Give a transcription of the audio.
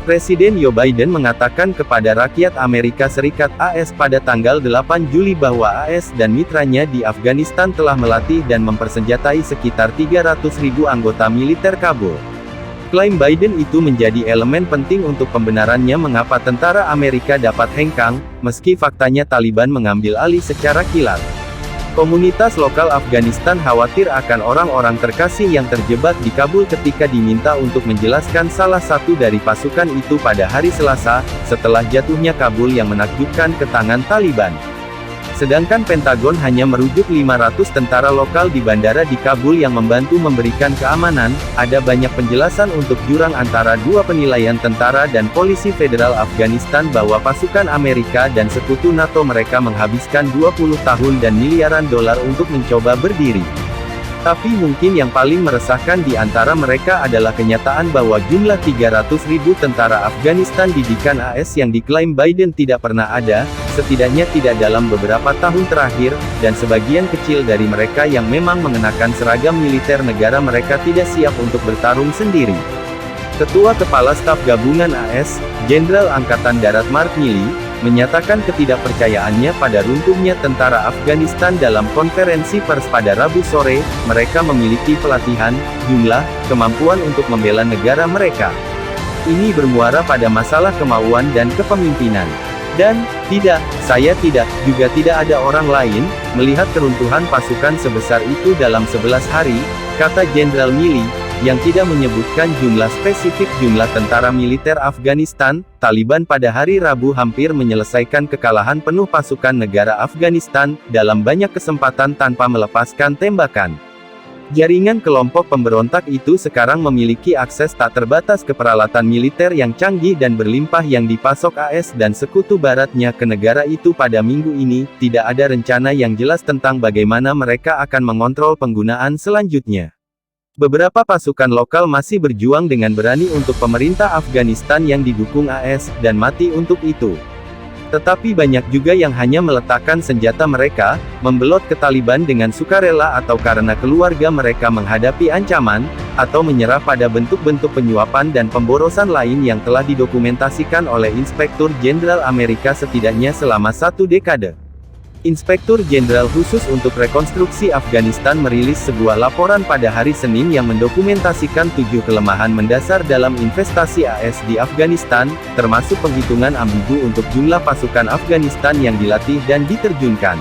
Presiden Joe Biden mengatakan kepada rakyat Amerika Serikat (AS) pada tanggal 8 Juli bahwa AS dan mitranya di Afghanistan telah melatih dan mempersenjatai sekitar 300.000 anggota militer Kabul. Klaim Biden itu menjadi elemen penting untuk pembenarannya mengapa tentara Amerika dapat hengkang, meski faktanya Taliban mengambil alih secara kilat. Komunitas lokal Afghanistan khawatir akan orang-orang terkasih yang terjebak di Kabul ketika diminta untuk menjelaskan salah satu dari pasukan itu pada hari Selasa, setelah jatuhnya Kabul yang menakjubkan ke tangan Taliban. Sedangkan Pentagon hanya merujuk 500 tentara lokal di bandara di Kabul yang membantu memberikan keamanan. Ada banyak penjelasan untuk jurang antara dua penilaian tentara dan polisi federal Afghanistan bahwa pasukan Amerika dan sekutu NATO mereka menghabiskan 20 tahun dan miliaran dolar untuk mencoba berdiri. Tapi mungkin yang paling meresahkan di antara mereka adalah kenyataan bahwa jumlah 300.000 tentara Afghanistan didikan AS yang diklaim Biden tidak pernah ada, setidaknya tidak dalam beberapa tahun terakhir, dan sebagian kecil dari mereka yang memang mengenakan seragam militer negara mereka tidak siap untuk bertarung sendiri. Ketua Kepala Staf Gabungan AS, Jenderal Angkatan Darat Mark Milley, menyatakan ketidakpercayaannya pada runtuhnya tentara Afghanistan dalam konferensi pers pada Rabu sore. Mereka memiliki pelatihan, jumlah, kemampuan untuk membela negara mereka. Ini bermuara pada masalah kemauan dan kepemimpinan. Dan, saya juga tidak ada orang lain, melihat keruntuhan pasukan sebesar itu dalam 11 hari, kata Jenderal Milley, yang tidak menyebutkan jumlah spesifik jumlah tentara militer Afghanistan. Taliban pada hari Rabu hampir menyelesaikan kekalahan penuh pasukan negara Afghanistan, dalam banyak kesempatan tanpa melepaskan tembakan. Jaringan kelompok pemberontak itu sekarang memiliki akses tak terbatas ke peralatan militer yang canggih dan berlimpah yang dipasok AS dan sekutu baratnya ke negara itu pada minggu ini. Tidak ada rencana yang jelas tentang bagaimana mereka akan mengontrol penggunaan selanjutnya. Beberapa pasukan lokal masih berjuang dengan berani untuk pemerintah Afghanistan yang didukung AS, dan mati untuk itu. Tetapi banyak juga yang hanya meletakkan senjata mereka, membelot ke Taliban dengan sukarela atau karena keluarga mereka menghadapi ancaman, atau menyerah pada bentuk-bentuk penyuapan dan pemborosan lain yang telah didokumentasikan oleh Inspektur Jenderal Amerika setidaknya selama 1 dekade. Inspektur Jenderal Khusus untuk Rekonstruksi Afghanistan merilis sebuah laporan pada hari Senin yang mendokumentasikan 7 kelemahan mendasar dalam investasi AS di Afghanistan, termasuk penghitungan ambigu untuk jumlah pasukan Afghanistan yang dilatih dan diterjunkan.